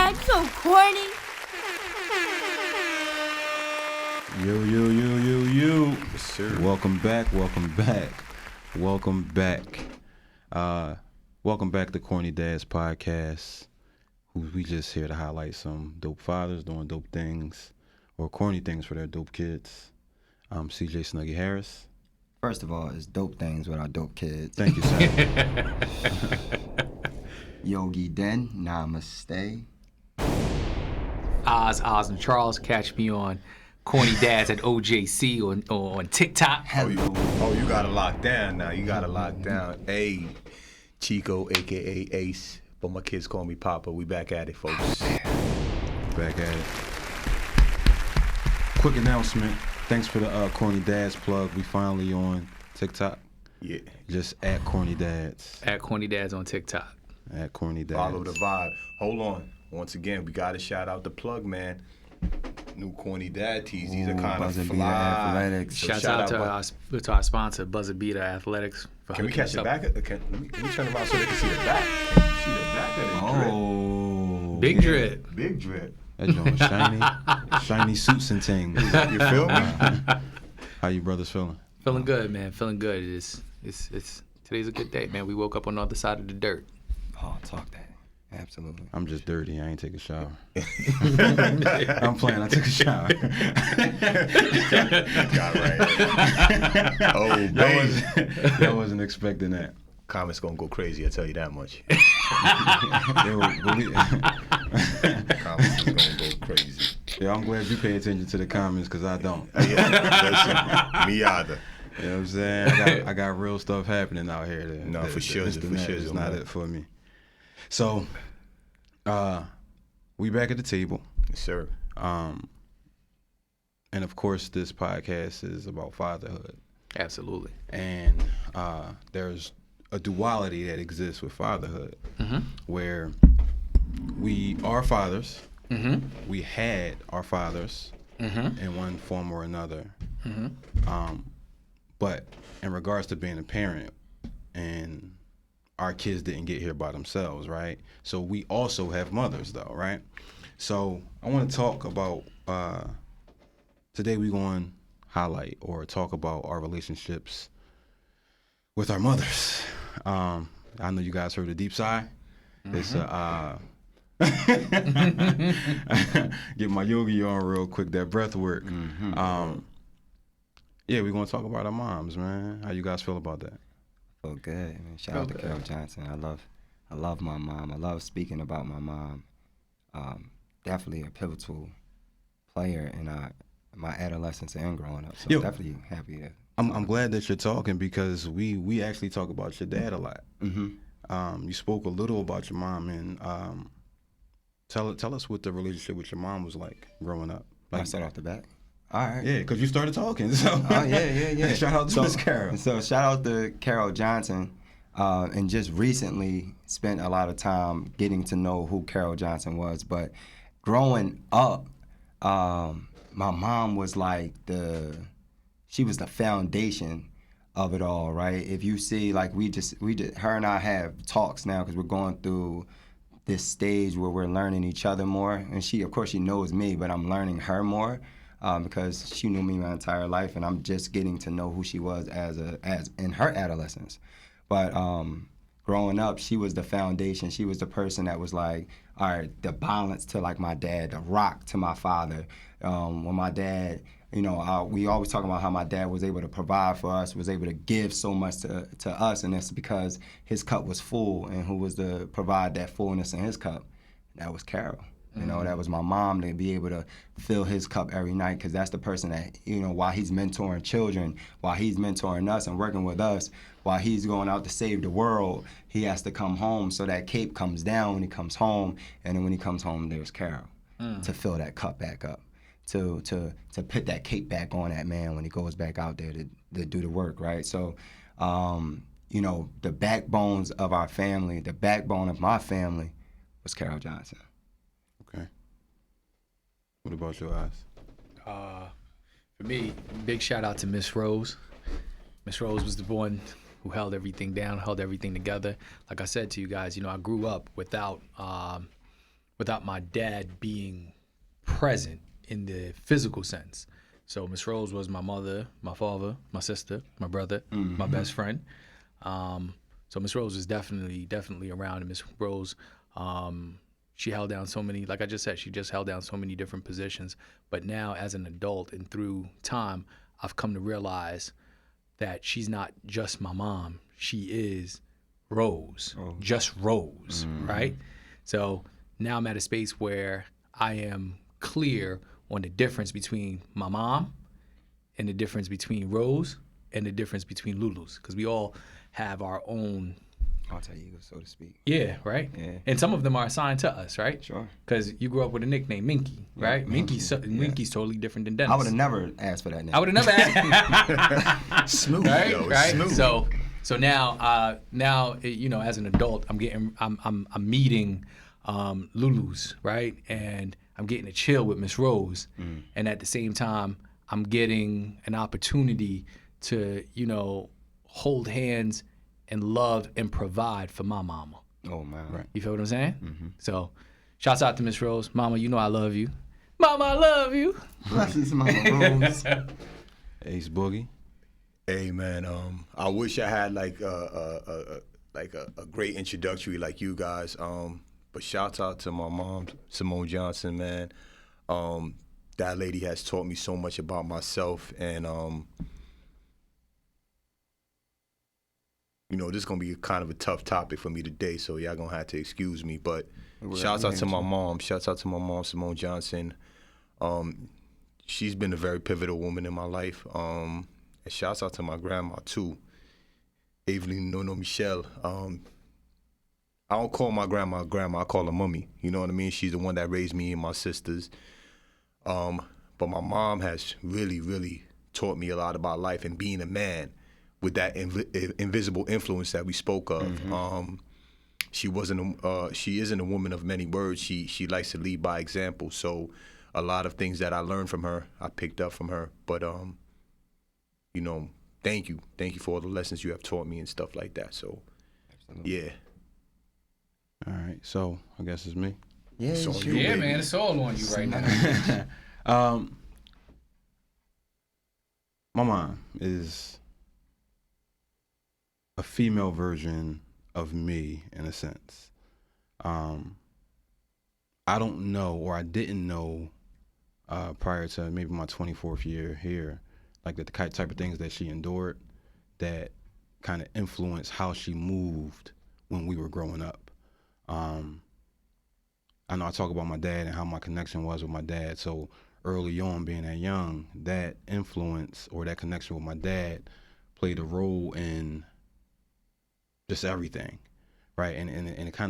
God, so corny. Yo. Yes, sir. Welcome back. Welcome back to Corny Dads podcast. We just here to highlight some dope fathers doing dope things or corny things for their dope kids. I'm CJ Snuggy Harris. First of all, it's dope things with our dope kids. Thank you, sir. Yogi Den, Namaste. Oz, and Charles. Catch me on Corny Dads at OJC on TikTok. Oh, you got it locked down now. You got it locked down. Hey, Chico, a.k.a. Ace, but my kids call me Papa. We back at it, folks. Back at it. Quick announcement. Thanks for the Corny Dads plug. We finally on TikTok. Yeah. Just at Corny Dads. At Corny Dads on TikTok. At Corny Dads. Follow the vibe. Hold on. Once again, we got to shout out the plug, man. New Corny Dad tees. These are kind of Buzzer fly. Beater Athletics. So Shouts out to our sponsor, Buzzer Beater Athletics. Can we catch it back? Can we turn around so they can see the back? Can you see the back of the drip? Oh. Big drip. Big drip. That joint shiny suits and things. You feel me? How you brothers feeling? Feeling good, man. Feeling good. It's today's a good day, man. We woke up on the other side of the dirt. Oh, talk that. Absolutely. I'm just dirty. I ain't take a shower. I'm playing. I took a shower. Got right. Oh, baby. I wasn't expecting that. Comments gonna go crazy. I tell you that much. Comments is gonna go crazy. Yeah, I'm glad you pay attention to the comments because I don't. Yeah, listen, me either. You know what I'm saying? I got real stuff happening out here. For sure. It's not it for me. So, we back at the table. Yes, sir. And of course, this podcast is about fatherhood. Absolutely. And there's a duality that exists with fatherhood, where we are fathers. We had our fathers in one form or another. But in regards to being a parent, and our kids didn't get here by themselves, right? So we also have mothers, though, right? So I want to talk about, today we're going to highlight or talk about our relationships with our mothers. I know you guys heard the deep sigh. It's get my yogi on real quick, that breath work. Yeah, we're going to talk about our moms, man. How you guys feel about that? Feel good. Man. Shout out to Carol Johnson. I love my mom. I love speaking about my mom. Definitely a pivotal player in my adolescence and growing up. So definitely happy to. I'm glad that you're talking because we actually talk about your dad a lot. You spoke a little about your mom, and tell us what the relationship with your mom was like growing up. Like, I start off the back. All right. Yeah, because you started talking. So. Oh, yeah. Shout out to Miss Carol. So shout out to Carol Johnson, and just recently spent a lot of time getting to know who Carol Johnson was. But growing up, my mom was like she was the foundation of it all, right? If you see, like her and I have talks now because we're going through this stage where we're learning each other more. And she knows me, but I'm learning her more. Because she knew me my entire life, and I'm just getting to know who she was as in her adolescence. But growing up, she was the foundation. She was the person that was like, all right, the balance to like my dad, the rock to my father. When my dad, we always talk about how my dad was able to provide for us, was able to give so much to us, and that's because his cup was full, and who was to provide that fullness in his cup? That was Carol. That was my mom, to be able to fill his cup every night, because that's the person that, while he's mentoring children, while he's mentoring us and working with us, while he's going out to save the world, he has to come home, so that cape comes down when he comes home, and then when he comes home, there's Carol to fill that cup back up, to put that cape back on that man when he goes back out there to do the work, right? So, the backbones of our family, the backbone of my family was Carol Johnson. Okay. What about your eyes? For me, big shout out to Miss Rose. Miss Rose was the one who held everything down, held everything together. Like I said to you guys, I grew up without without my dad being present in the physical sense. So Miss Rose was my mother, my father, my sister, my brother, my best friend. So Miss Rose is definitely around. And Miss Rose, she held down so many, like I just said, she just held down so many different positions. But now as an adult and through time, I've come to realize that she's not just my mom. She is Rose, just Rose, right? So now I'm at a space where I am clear on the difference between my mom and the difference between Rose and the difference between Lulu's, because we all have our own alter ego, so to speak. Yeah, right? Yeah. And some of them are assigned to us, right? Sure. Because you grew up with a nickname, Minky, right? Minky's totally different than Dennis. I would have never asked for that name. I would have never asked. Smooth, right? yo, Right? smooth. So now, you know, as an adult, I'm meeting Lulu's, right? And I'm getting to chill with Miss Rose. And at the same time, I'm getting an opportunity to, you know, hold hands and love and provide for my mama. Oh, man. Right. You feel what I'm saying? So, shouts out to Miss Rose. Mama, you know I love you. Mama, I love you. Blessings, Mama Rose. Ace Boogie. Hey man, I wish I had like a great introductory like you guys. But shout out to my mom, Simone Johnson, man. That lady has taught me so much about myself, and you know, this is gonna be kind of a tough topic for me today, so y'all gonna have to excuse me. But shouts out to my mom. Shouts out to my mom, Simone Johnson. She's been a very pivotal woman in my life. And shouts out to my grandma too, Evelyn Nono Michelle. I don't call my grandma grandma, I call her mummy. You know what I mean? She's the one that raised me and my sisters. But my mom has really taught me a lot about life and being a man with that invisible influence that we spoke of. She isn't a woman of many words. She likes to lead by example. So a lot of things that I learned from her, I picked up from her. But you know, thank you for all the lessons you have taught me and stuff like that. So, yeah. All right, so I guess it's me. Yeah, So sure. you- Yeah, baby. man, it's all on you right now. My mom is a female version of me in a sense. I don't know, or I didn't know prior to maybe my 24th year here, like the type of things that she endured that kind of influenced how she moved when we were growing up. I know I talk about my dad and how my connection was with my dad. So early on, being that young, that influence or that connection with my dad played a role in just everything, right? And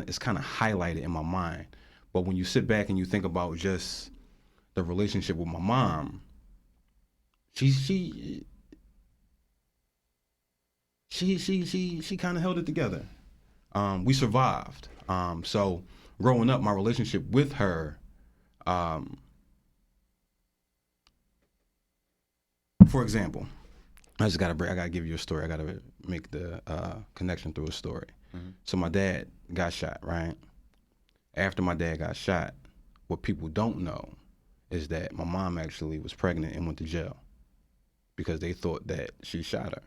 it's kind of highlighted in my mind. But when you sit back and you think about just the relationship with my mom, she kind of held it together. We survived. So growing up, my relationship with her, for example, I gotta give you a story. I gotta make the connection through a story. So my dad got shot, right? After my dad got shot, what people don't know is that my mom actually was pregnant and went to jail because they thought that she shot him.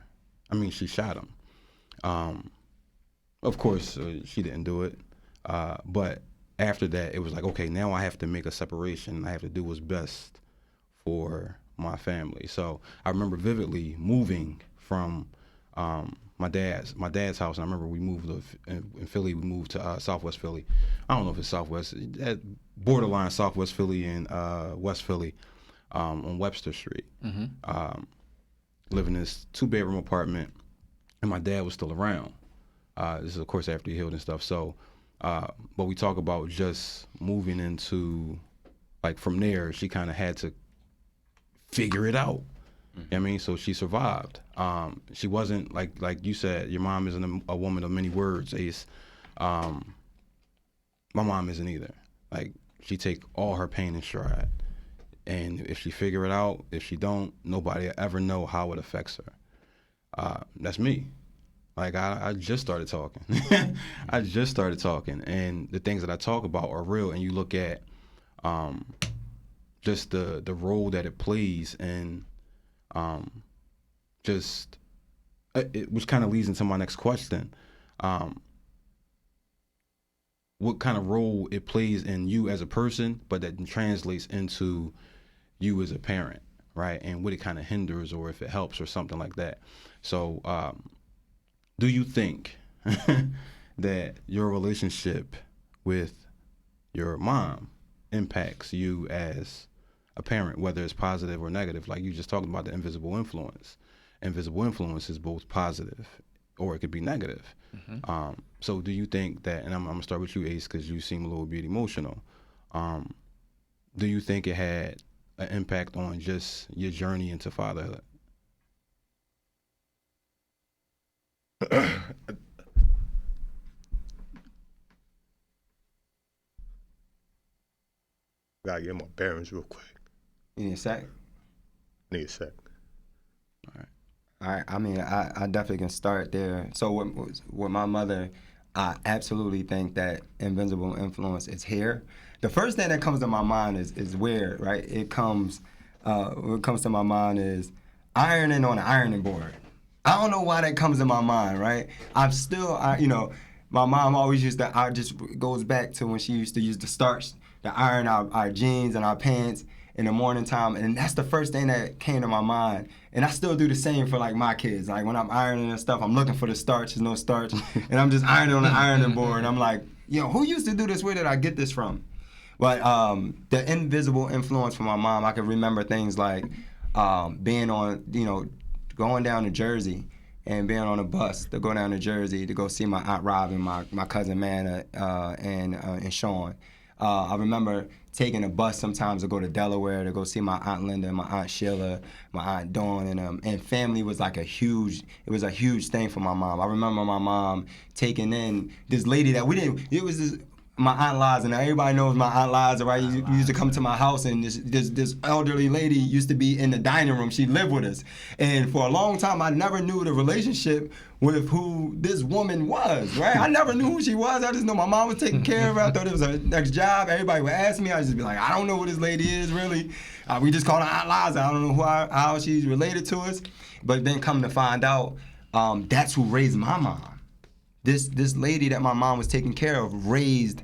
Of course, she didn't do it. But after that, it was like, okay, now I have to make a separation. I have to do what's best for my family. So I remember vividly moving from my dad's house. And I remember we moved in Philly. We moved to Southwest Philly. I don't know if it's Southwest, borderline Southwest Philly and West Philly, on Webster Street. Living in this 2-bedroom apartment, and my dad was still around. This is, of course, after he healed and stuff. So, but we talk about just moving into, like, from there, she kind of had to figure it out. You know what I mean? So she survived. She wasn't, like you said, your mom isn't a woman of many words, Ace. My mom isn't either. Like, she take all her pain in stride. And if she figure it out, if she don't, nobody will ever know how it affects her. That's me. Like I just started talking. I just started talking, and the things that I talk about are real. And you look at just the role that it plays, and just which kind of leads into my next question. What kind of role it plays in you as a person, but that translates into you as a parent, right? And what it kind of hinders, or if it helps, or something like that. So, do you think that your relationship with your mom impacts you as a parent, whether it's positive or negative? Like you just talked about the invisible influence. Invisible influence is both positive, or it could be negative. So do you think that, and I'm gonna start with you, Ace, because you seem a little bit emotional. Do you think it had an impact on just your journey into fatherhood? Gotta get my bearings real quick. You need a sec? Need a sec. All right. I mean, I definitely can start there. So with my mother, I absolutely think that invisible influence is here. The first thing that comes to my mind is weird, right? It comes, what comes to my mind is ironing on an ironing board. I don't know why that comes to my mind, right? I'm still, my mom always used to, just goes back to when she used to use the starch to iron our jeans and our pants in the morning time, and that's the first thing that came to my mind. And I still do the same for like my kids. Like when I'm ironing and stuff, I'm looking for the starch. There's no starch, and I'm just ironing on the ironing board. I'm like, who used to do this? Where did I get this from? But the invisible influence from my mom, I can remember things like being on, going down to Jersey and being on a bus to go down to Jersey to go see my Aunt Robin, my cousin Manna, and Sean. I remember taking a bus sometimes to go to Delaware to go see my Aunt Linda, my Aunt Sheila, my Aunt Dawn, and family was like a huge thing for my mom. I remember my mom taking in this lady that my Aunt Liza. Now everybody knows my Aunt Liza, right? You used to come to my house, and this elderly lady used to be in the dining room. She lived with us, and for a long time I never knew the relationship with who this woman was, right? I never knew who she was. I just know my mom was taking care of her. I thought it was her next job. Everybody would ask me. I'd just be like, I don't know who this lady is, really. We just call her Aunt Liza. I don't know how she's related to us. But then come to find out, that's who raised my mom. This lady that my mom was taking care of raised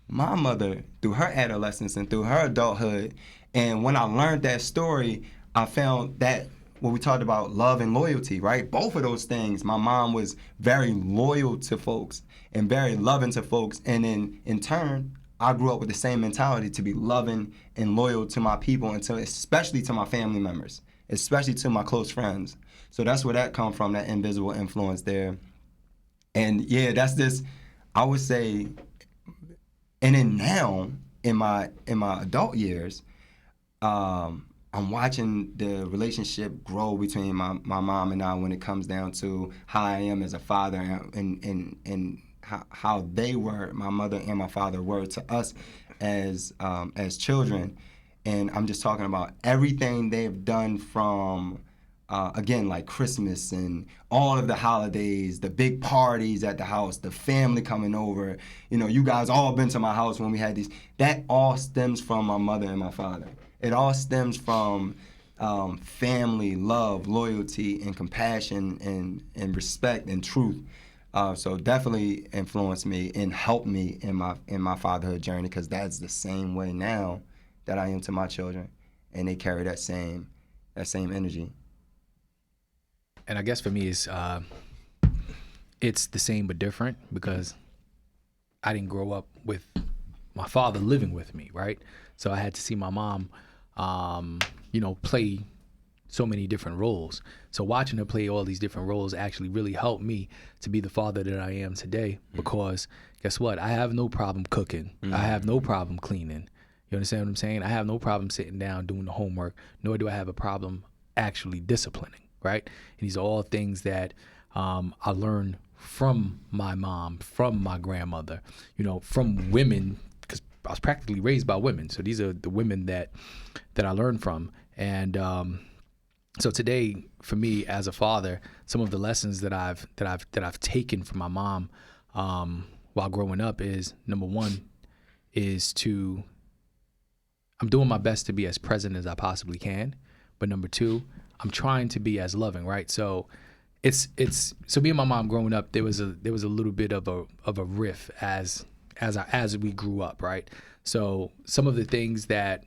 my mother through her adolescence and through her adulthood. And when I learned that story, I found that when we talked about love and loyalty, right? Both of those things, my mom was very loyal to folks and very loving to folks. And then in turn, I grew up with the same mentality to be loving and loyal to my people, and especially to my family members, especially to my close friends. So that's where that come from, that invisible influence there. And yeah, that's this, I would say, and then now in my adult years, I'm watching the relationship grow between my mom and I when it comes down to how I am as a father, and how they were, my mother and my father were to us as children. And I'm just talking about everything they've done from again, like Christmas and all of the holidays, the big parties at the house, the family coming over. You guys all been to my house when we had these. That all stems from my mother and my father. It all stems from family, love, loyalty, and compassion, and respect and truth. So definitely influenced me and helped me in my fatherhood journey, because that's the same way now that I am to my children, and they carry that same energy. And I guess for me, it's the same but different, because I didn't grow up with my father living with me, right? So I had to see my mom, play so many different roles. So watching her play all these different roles actually really helped me to be the father that I am today, because guess what? I have no problem cooking. I have no problem cleaning. You understand what I'm saying? I have no problem sitting down doing the homework, nor do I have a problem actually disciplining, right? And these are all things that I learned from my mom, from my grandmother, from women, because I was practically raised by women. So these are the women that I learned from. And So today, for me as a father, some of the lessons that I've taken from my mom while growing up is, number one, is I'm doing my best to be as present as I possibly can, but number two, I'm trying to be as loving, right? So so me and my mom growing up, there was a little bit of a riff as we grew up, right? So some of the things that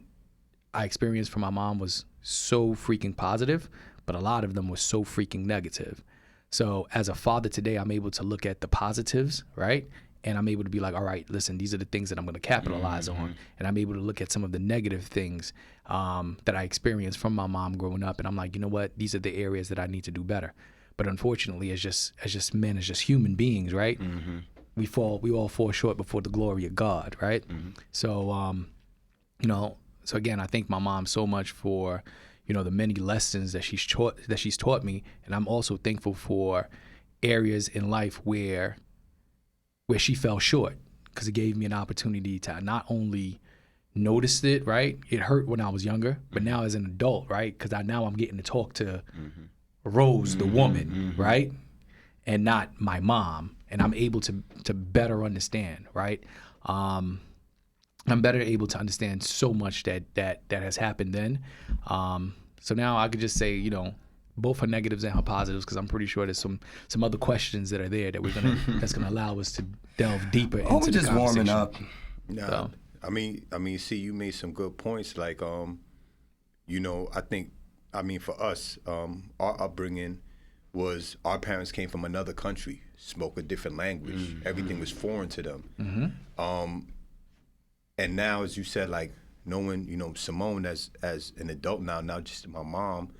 I experienced from my mom was so freaking positive, but a lot of them was so freaking negative. So as a father today, I'm able to look at the positives, right? And I'm able to be like, all right, listen, these are the things that I'm going to capitalize on. And I'm able to look at some of the negative things that I experienced from my mom growing up. And I'm like, you know what? These are the areas that I need to do better. But unfortunately, as just men, as just human beings, right? We all fall short before the glory of God, right? So, so again, I thank my mom so much for, the many lessons that she's taught me. And I'm also thankful for areas in life where she fell short, because it gave me an opportunity to not only notice it, right? It hurt when I was younger, but now as an adult, right? Because now I'm getting to talk to Rose, the woman, right? And not my mom. And I'm able to better understand, right? I'm better able to understand so much that has happened then. So now I could just say, both her negatives and her positives, because I'm pretty sure there's some other questions that are there that that's gonna allow us to delve deeper into we're the just conversation. warming up. Nah, So. I mean, see, you made some good points. Like, I think, for us, our upbringing was our parents came from another country, spoke a different language. Everything was foreign to them. And now, as you said, like knowing, Simone as an adult now just my mom,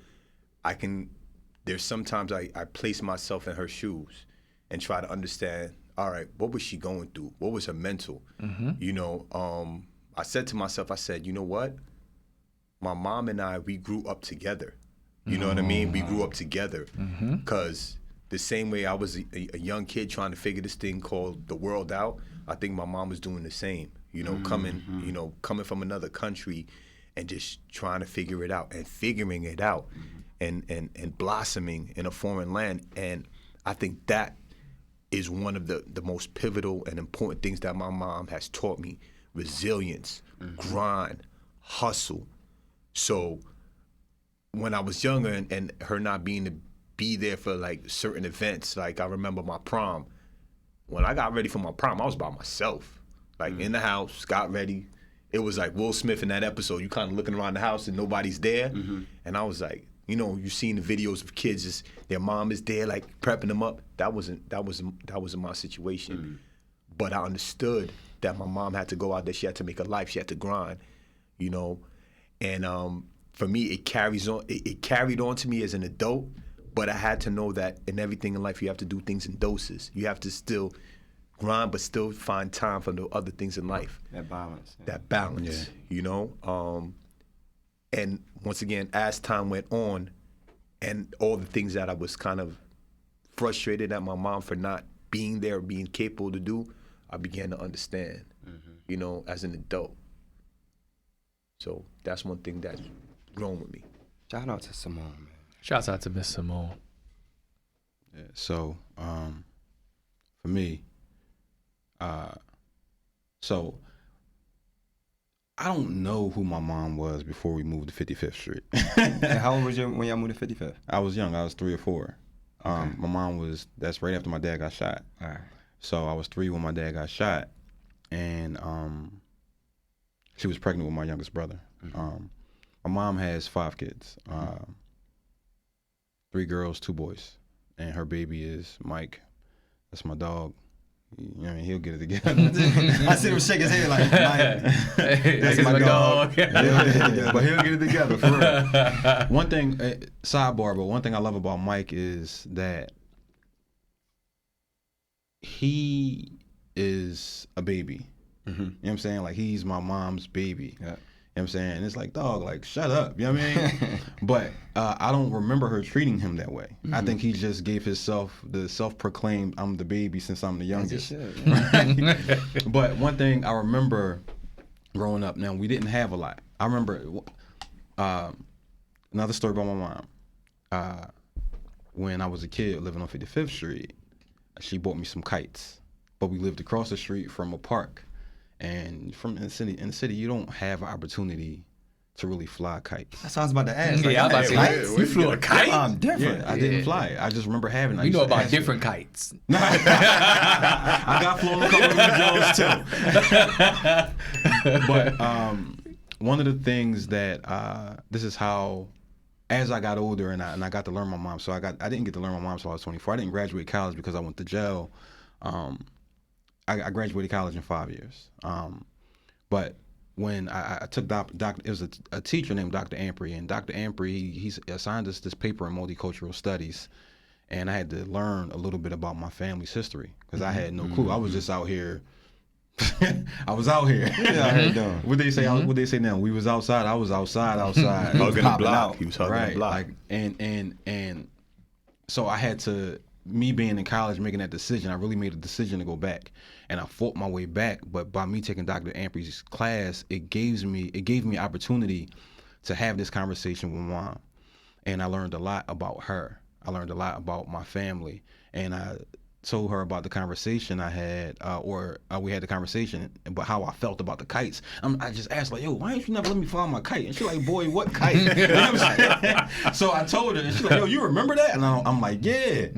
there's sometimes I place myself in her shoes and try to understand, all right, what was she going through? What was her mental? I said to myself, you know what? My mom and I, we grew up together. You know what I mean? We grew up together because the same way I was a young kid trying to figure this thing called the world out, I think my mom was doing the same, coming from another country and just trying to figure it out and figuring it out. And blossoming in a foreign land. And I think that is one of the most pivotal and important things that my mom has taught me. Resilience, grind, hustle. So when I was younger and her not being to be there for like certain events, like I remember my prom. When I got ready for my prom, I was by myself. Like in the house, got ready. It was like Will Smith in that episode. You kind of looking around the house and nobody's there. And I was like, you've seen the videos of kids, their mom is there, like prepping them up. That wasn't my situation. But I understood that my mom had to go out there. She had to make a life. She had to grind, And for me, it carries on. It carried on to me as an adult. But I had to know that in everything in life, you have to do things in doses. You have to still grind, but still find time for the other things in life. That balance. Yeah. That balance, And once again, as time went on, and all the things that I was kind of frustrated at my mom for not being there or being capable to do, I began to understand, as an adult. So that's one thing that's grown with me. Shout out to Simone, man. Shouts out to Miss Simone. Yeah, so for me, so I don't know who my mom was before we moved to 55th Street. And how old was you when y'all moved to 55th? I was young. I was 3 or 4. Okay. My mom that's right after my dad got shot. All right. So I was 3 when my dad got shot, and she was pregnant with my youngest brother. My mom has 5 kids, 3 girls, 2 boys, and her baby is Mike. That's my dog. He'll get it together. I see him shake his head like, Mike, that's my dog. But he'll get it together, for real. One thing, sidebar, but one thing I love about Mike is that he is a baby. You know what I'm saying? Like, he's my mom's baby. Yeah. You know what I'm saying? And it's like, dog, like, shut up. You know what I mean? But I don't remember her treating him that way. I think he just gave himself the self-proclaimed, I'm the baby since I'm the youngest. Right? But one thing I remember growing up, now, we didn't have a lot. I remember another story about my mom. when I was a kid living on 55th Street, she bought me some kites. But we lived across the street from a park. And in the city, you don't have an opportunity to really fly kites. That's what I was about to ask. Yeah, I was about to say, you flew a kite? I'm different. Yeah, I didn't fly it. I just remember having it. You know about different kites. I got flown a couple of Jones too. But one of the things that this is how, as I got older and I got to learn my mom. So I didn't get to learn my mom until I was 24. I didn't graduate college because I went to jail. I graduated college in 5 years. But when I took it was a teacher named Dr. Ampry, and Dr. Ampry, he assigned us this paper in multicultural studies, and I had to learn a little bit about my family's history because I had no clue. I was just out here. I was out here. Yeah, What they say? What they say now? We was outside. I was outside. Hugging the block. He was hugging Right. the block. Like and so I had to. Me being in college, making that decision, I really made a decision to go back, and I fought my way back. But by me taking Dr. Ampry's class, it gave me opportunity to have this conversation with Mom, and I learned a lot about her. I learned a lot about my family, and I told her about the conversation I had, we had the conversation, but how I felt about the kites. I just asked, like, yo, why ain't you never let me fly my kite? And she's like, boy, what kite? You know what I'm saying? So I told her, and she's like, yo, you remember that? And I'm like, yeah.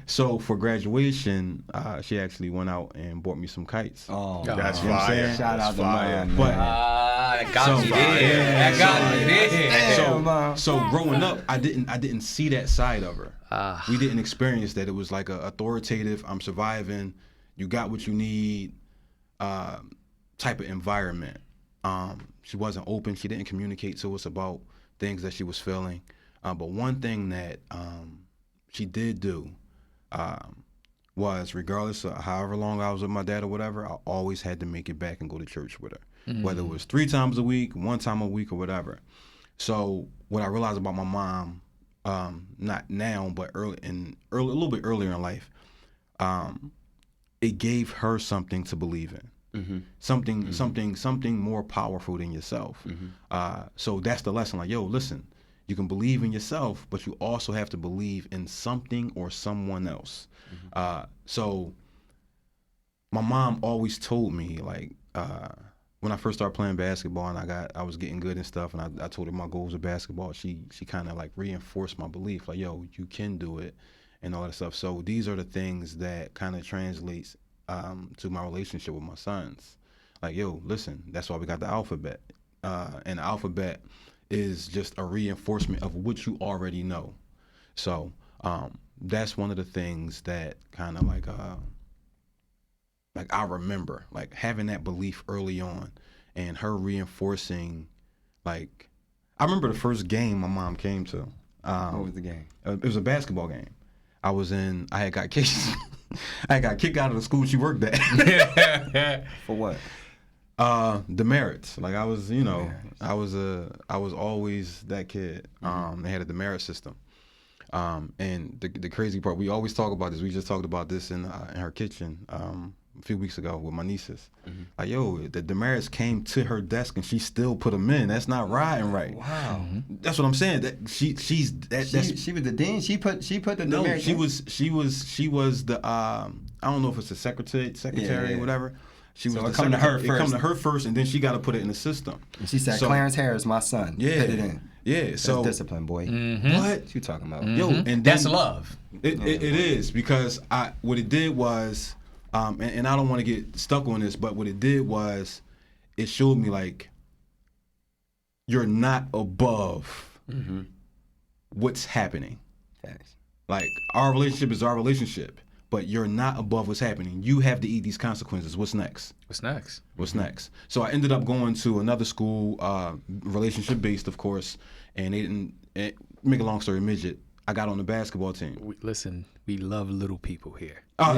So for graduation, she actually went out and bought me some kites. Oh, That's You know what I'm fire. saying? shout out to Fire. Mom. But That got you there. That got you there. So growing up, I didn't see that side of her. We didn't experience that. It was like a authoritative, I'm surviving, you got what you need type of environment. She wasn't open. She didn't communicate to us about things that she was feeling. But one thing that she did do was, regardless of however long I was with my dad or whatever, I always had to make it back and go to church with her. Whether it was 3 times a week, 1 time a week, or whatever. So what I realized about my mom, not now, but a little bit earlier in life, it gave her something to believe in, something more powerful than yourself. So that's the lesson. Like, yo, listen, you can believe in yourself, but you also have to believe in something or someone else. So my mom always told me, like, when I first started playing basketball and I was getting good and stuff, and I told her my goals of basketball, she kind of like reinforced my belief, like, yo, you can do it and all that stuff. So these are the things that kind of translates to my relationship with my sons. Like, yo, listen, that's why we got the alphabet. And the alphabet is just a reinforcement of what you already know. So that's one of the things that kind of like I remember, like, having that belief early on and her reinforcing, like, I remember the first game my mom came to. What was the game? It was a basketball game. I had got kicked out of the school she worked at. For what? Demerits. Like, I was, I was always that kid. They had a demerit system. And the crazy part, we always talk about this. We just talked about this in her kitchen a few weeks ago with my nieces. Like, yo, the demerits came to her desk and she still put them in. That's not riding right. Wow. That's what I'm saying. That she was the dean. She put the no. demerit She in? was the I don't know if it's the secretary Yeah. or whatever. She was So the it come to her secretary. It come first. to her first, and then she got to put it in the system. And she said, So- Clarence Harris, my son. Yeah. Put it in. Yeah. That's So discipline, boy. what? What you talking about? Yo, and then, That's love. It is, because what it did was, and I don't want to get stuck on this, but what it did was, it showed me, like, you're not above what's happening. Thanks. Like, our relationship is our relationship, but you're not above what's happening. You have to eat these consequences. What's next? What's next? What's next? So I ended up going to another school, relationship based, of course, and they didn't. Make a long story midget, I got on the basketball team. Listen, we love little people here. Oh,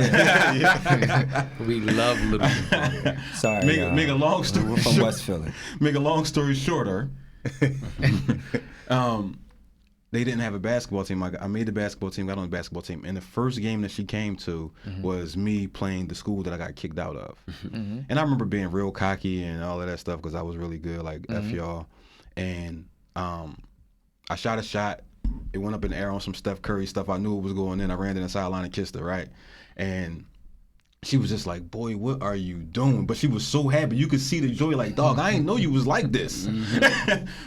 We love little people. Sorry. make a long story. We're from West Philly. Make a long story shorter. They didn't have a basketball team. I made the basketball team, got on the basketball team, and the first game that she came to was me playing the school that I got kicked out of. And I remember being real cocky and all of that stuff because I was really good, like F y'all. And I shot a shot, it went up in the air on some Steph Curry stuff. I knew it was going in. I ran to the sideline and kissed her, right? And she was just like, boy, what are you doing? But she was so happy. You could see the joy, like, dog, I didn't know you was like this.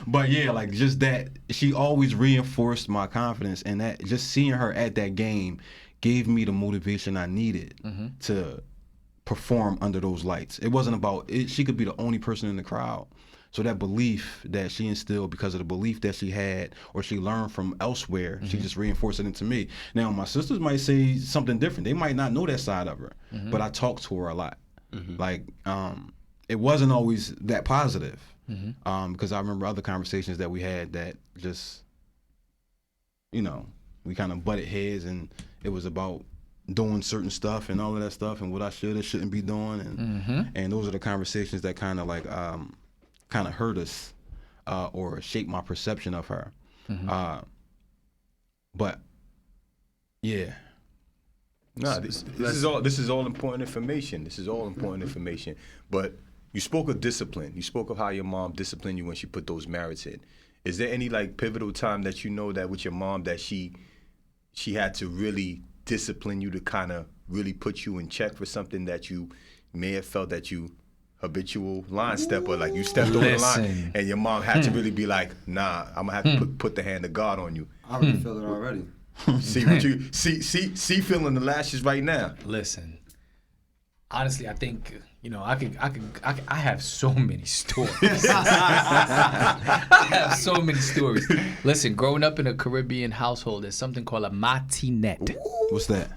But yeah, like just that, she always reinforced my confidence, and that just seeing her at that game gave me the motivation I needed to perform under those lights. It wasn't about it. She could be the only person in the crowd. So that belief that she instilled because of the belief that she had or she learned from elsewhere, she just reinforced it into me. Now, my sisters might say something different. They might not know that side of her, but I talk to her a lot. Like, it wasn't always that positive because I remember other conversations that we had that just, you know, we kind of butted heads, and it was about doing certain stuff and all of that stuff and what I should or shouldn't be doing. And those are the conversations that kind of like, kind of hurt us or shaped my perception of her. But yeah. No, this is all important information. This is all important information. But you spoke of discipline. You spoke of how your mom disciplined you when she put those merits in. Is there any like pivotal time that you know that with your mom that she had to really discipline you to kind of really put you in check for something that you may have felt that you habitual line stepper, like you stepped over the line, and your mom had to really be like, "Nah, I'm gonna have to put the hand of God on you." I already feel it already. See what you see feeling the lashes right now. Listen, honestly, I think I have so many stories. I have so many stories. Listen, growing up in a Caribbean household, there's something called a matinette. What's that?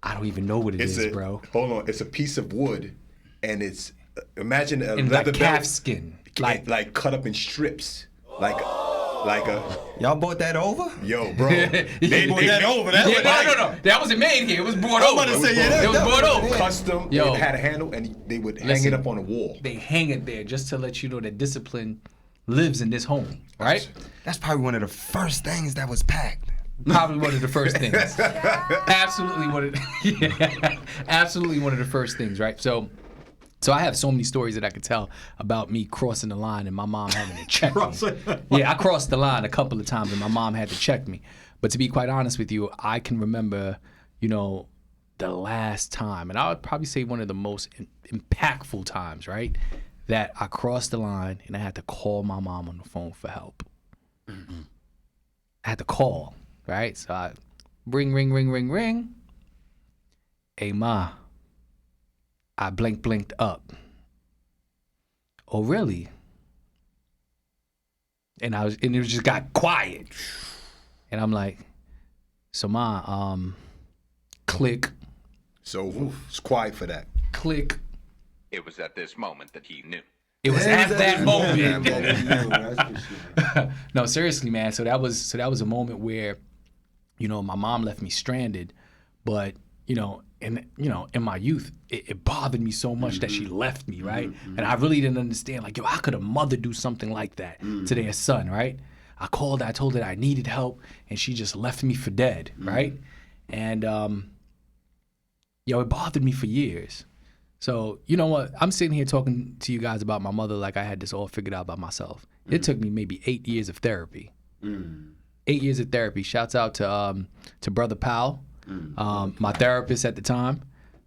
I don't even know what it is, bro. Hold on, it's a piece of wood. And it's imagine a in leather like calf belt, skin, like cut up in strips, like a. Y'all bought that over? Yo, bro, they brought that over. That no, that wasn't made here. It was brought over. I'm about to say, it was brought over. Custom. Yo, it had a handle, and they would hang it up on the wall. They hang it there just to let you know that discipline lives in this home, right? That's probably one of the first things that was packed. Probably one of the first things. Absolutely one of the first things, right? So I have so many stories that I could tell about me crossing the line and my mom having to check me. Yeah, I crossed the line a couple of times and my mom had to check me. But to be quite honest with you, I can remember, the last time, and I would probably say one of the most impactful times, right, that I crossed the line and I had to call my mom on the phone for help. I had to call, right? So I ring. Hey, Ma. I blinked up. Oh, really? And it just got quiet. And I'm like, so Ma, click. So it's quiet for that. Click. It was at this moment that he knew. It was at that moment. No, seriously, man. So that was a moment where, my mom left me stranded, but in my youth, it bothered me so much that she left me, right? And I really didn't understand, like, how could a mother do something like that to their son, right? I called her, I told her that I needed help, and she just left me for dead, right? And, it bothered me for years. So, you know what? I'm sitting here talking to you guys about my mother like I had this all figured out by myself. It took me maybe 8 years of therapy. 8 years of therapy. Shouts out to Brother Powell. My therapist at the time,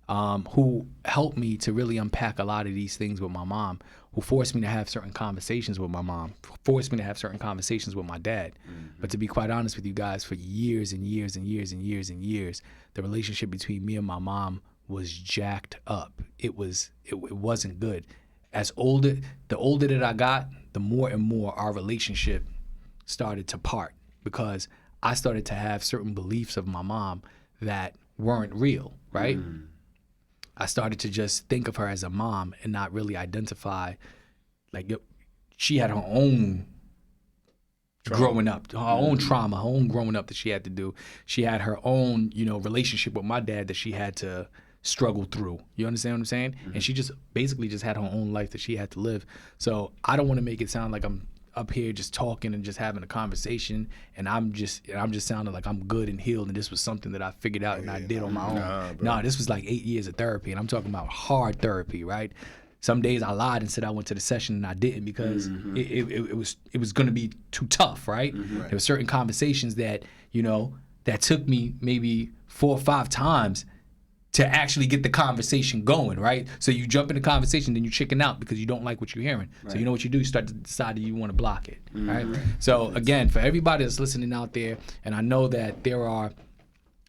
who helped me to really unpack a lot of these things with my mom, who forced me to have certain conversations with my mom, forced me to have certain conversations with my dad. But to be quite honest with you guys, for years and years and years and years and years, the relationship between me and my mom was jacked up. It wasn't good. The older that I got, the more and more our relationship started to part, because I started to have certain beliefs of my mom that weren't real, right? I started to just think of her as a mom and not really identify, like, she had her own growing up, her own trauma, her own growing up that she had to do. She had her own, relationship with my dad that she had to struggle through. You understand what I'm saying? And she just basically just had her own life that she had to live. So I don't want to make it sound like I'm up here just talking and just having a conversation, and I'm just sounding like I'm good and healed, and this was something that I figured out and I did on my own. Nah, this was like 8 years of therapy, and I'm talking about hard therapy, right? Some days I lied and said I went to the session and I didn't because it was going to be too tough, right? There were certain conversations that, you know, that took me maybe 4 or 5 times to actually get the conversation going, right? So you jump in the conversation, then you chicken out because you don't like what you're hearing. Right. So you know what you do? You start to decide that you want to block it, right? So again, for everybody that's listening out there, and I know that there are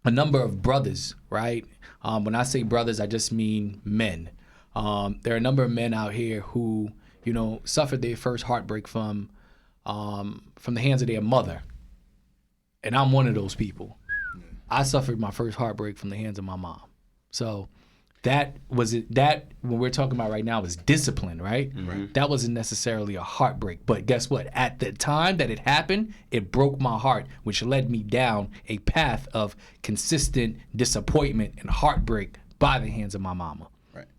a number of brothers, right? When I say brothers, I just mean men. There are a number of men out here who, you know, suffered their first heartbreak from the hands of their mother. And I'm one of those people. I suffered my first heartbreak from the hands of my mom. So that when we're talking about right now is discipline, right? That wasn't necessarily a heartbreak. But guess what? At the time that it happened, it broke my heart, which led me down a path of consistent disappointment and heartbreak by the hands of my mama.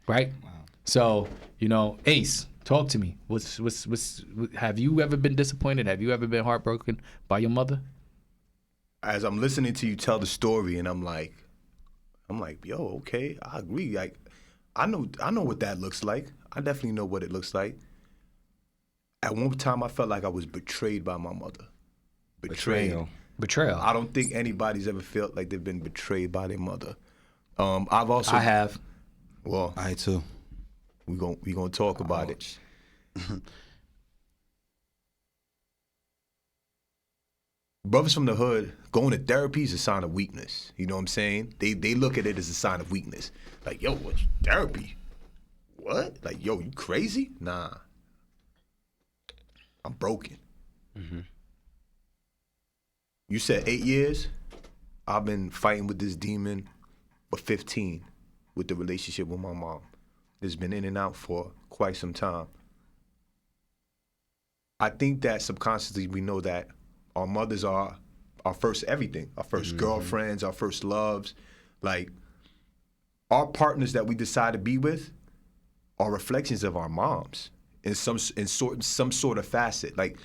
Right? Wow. So, you know, Ace, talk to me. Have you ever been disappointed? Have you ever been heartbroken by your mother? As I'm listening to you tell the story, and I'm like, yo, okay, I agree. Like, I know what that looks like. I definitely know what it looks like. At one time, I felt like I was betrayed by my mother. Betrayal. I don't think anybody's ever felt like they've been betrayed by their mother. I have. Well, I too. We gonna talk about it. Brothers from the hood going to therapy is a sign of weakness. You know what I'm saying? They look at it as a sign of weakness. Like, yo, what's therapy? What? Like, yo, you crazy? Nah. I'm broken. You said 8 years? I've been fighting with this demon for 15 with the relationship with my mom. It's been in and out for quite some time. I think that subconsciously we know that our mothers are our first everything, our first girlfriends, our first loves. Like, our partners that we decide to be with are reflections of our moms in some sort of facet. Like,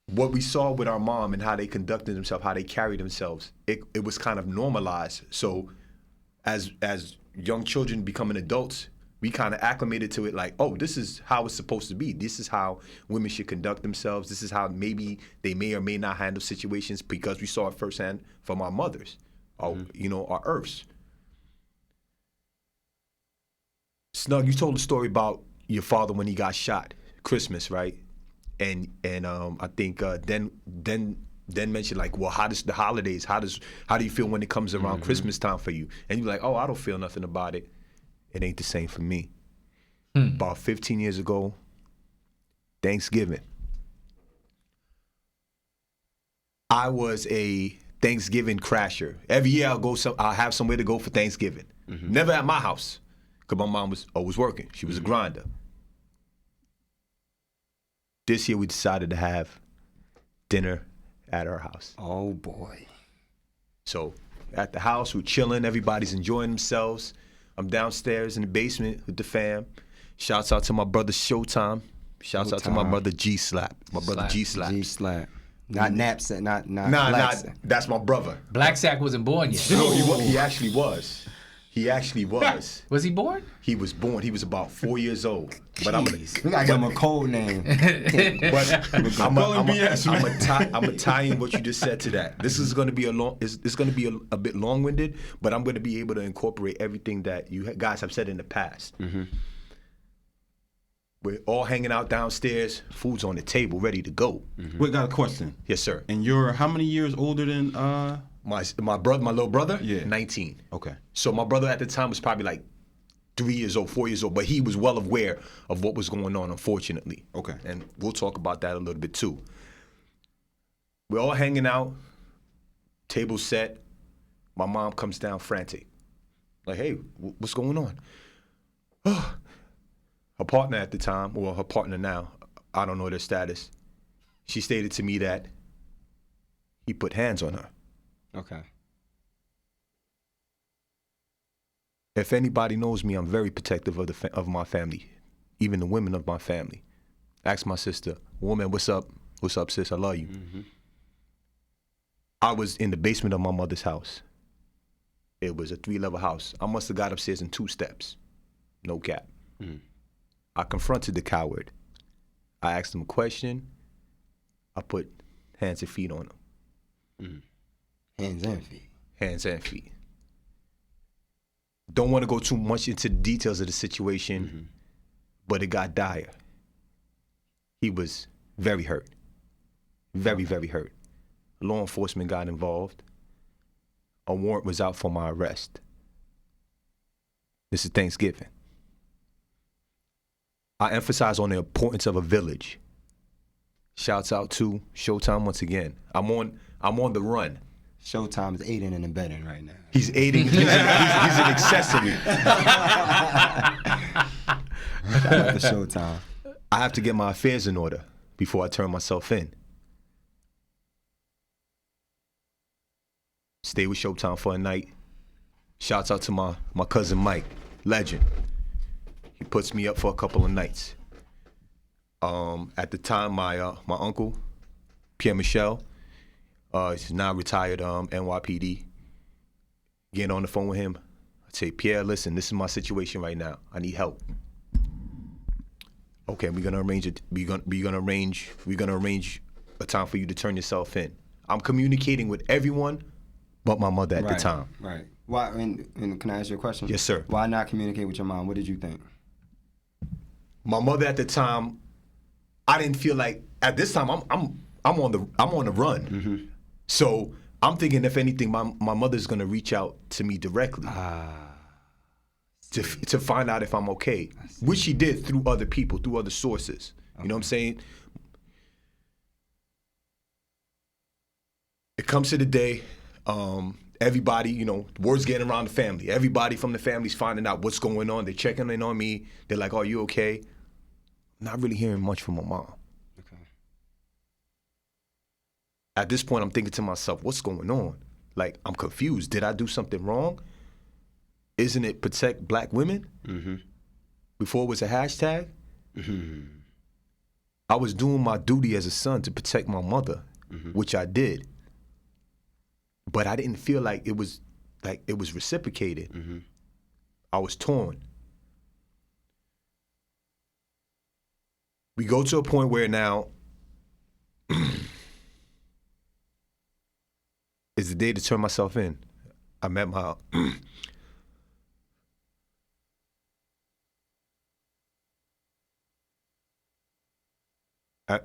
what we saw with our mom and how they conducted themselves, how they carried themselves, it was kind of normalized. So as young children becoming adults, we kind of acclimated to it like, oh, this is how it's supposed to be. This is how women should conduct themselves. This is how maybe they may or may not handle situations because we saw it firsthand from our mothers, our earths. Snug, you told a story about your father when he got shot, Christmas, right? And I think then mentioned like, well, how does the holidays? How do you feel when it comes around Christmas time for you? And you're like, oh, I don't feel nothing about it. It ain't the same for me. About 15 years ago, Thanksgiving. I was a Thanksgiving crasher. Every year I'll have somewhere to go for Thanksgiving. Never at my house, because my mom was always working. She was a grinder. This year we decided to have dinner at our house. Oh boy. So at the house, we're chilling, everybody's enjoying themselves. I'm downstairs in the basement with the fam. Shouts out to my brother Showtime. Shouts out to my brother G-Slap. My brother G-Slap. G-Slap. Not Knapsack, not that's my brother. Black Sack wasn't born yet. No, he actually was. He actually was. Was he born? He was born. He was about 4 years old. But we gotta give him a code name. But I'm gonna tie in what you just said to that. This is gonna be it's gonna be a bit long-winded, but I'm gonna be able to incorporate everything that you guys have said in the past. We're all hanging out downstairs. Food's on the table, ready to go. We got a question. Yes, sir. And you're how many years older than my brother, my little brother? Yeah. 19. Okay. So my brother at the time was probably like 3 years old, 4 years old, but he was well aware of what was going on, unfortunately. Okay. And we'll talk about that a little bit too. We're all hanging out, table set. My mom comes down frantic. Like, hey, what's going on? Her partner at the time, or her partner now, I don't know their status, she stated to me that he put hands on her. Okay. If anybody knows me, I'm very protective of my family, even the women of my family. Ask my sister, woman, what's up? What's up, sis? I love you. I was in the basement of my mother's house. It was a 3-level house. I must have got upstairs in 2 steps. No cap. I confronted the coward. I asked him a question. I put hands and feet on him. Hands and feet. Hands and feet. Don't want to go too much into the details of the situation, but it got dire. He was very hurt. Very, very hurt. Law enforcement got involved. A warrant was out for my arrest. This is Thanksgiving. I emphasize on the importance of a village. Shouts out to Showtime once again. I'm on the run. Showtime's aiding and abetting right now. He's aiding. He's an accessory. Shout out to Showtime. I have to get my affairs in order before I turn myself in. Stay with Showtime for a night. Shouts out to my cousin Mike, legend. He puts me up for a couple of nights. At the time, my uncle, Pierre Michel, he's now retired NYPD. Getting on the phone with him, I'd say, Pierre, listen, this is my situation right now. I need help. Okay, we're gonna arrange it. We're gonna arrange a time for you to turn yourself in. I'm communicating with everyone but my mother at the time. Right. Why? And can I ask you a question? Yes, sir. Why not communicate with your mom? What did you think? My mother at the time, I didn't feel like at this time I'm on the run. So I'm thinking if anything, my mother's gonna reach out to me directly to find out if I'm okay, which she did through other people, through other sources. You know what I'm saying? It comes to the day, everybody, word's getting around the family. Everybody from the family's finding out what's going on. They're checking in on me. They're like, "Are you okay?" Not really hearing much from my mom. Okay. At this point, I'm thinking to myself, what's going on? Like, I'm confused. Did I do something wrong? Isn't it protect black women? Before it was a hashtag? I was doing my duty as a son to protect my mother, which I did. But I didn't feel like it was reciprocated. I was torn. We go to a point where now it's the day to turn myself in. I met my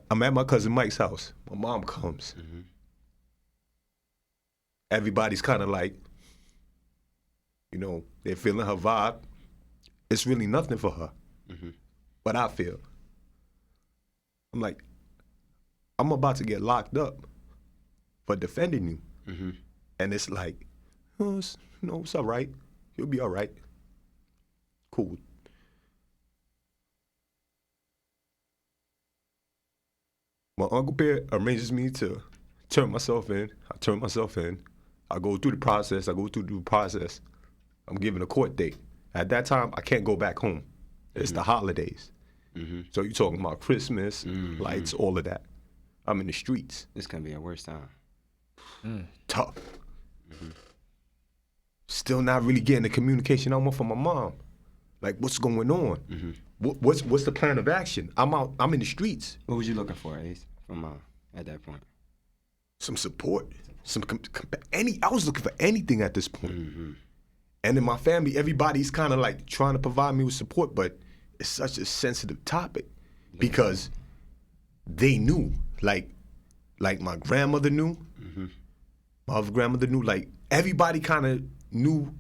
I'm at my cousin Mike's house. My mom comes. Everybody's kind of like, they're feeling her vibe. It's really nothing for her. But I feel. I'm like, I'm about to get locked up for defending you. And it's like, it's all right. You'll be all right. Cool. My Uncle Pierre arranges me to turn myself in. I turn myself in. I go through the process. I'm given a court date. At that time, I can't go back home. It's the holidays. So you're talking about Christmas, lights, all of that. I'm in the streets. This gonna be a worse time. Tough. Still not really getting the communication I want from my mom. Like, what's going on? What's the plan of action? I'm in the streets. What was you looking for, Ace, from mom at that point? Some support. I was looking for anything at this point. And in my family, everybody's kind of like trying to provide me with support, but it's such a sensitive topic because they knew, like my grandmother knew, my other grandmother knew, like everybody kind of knew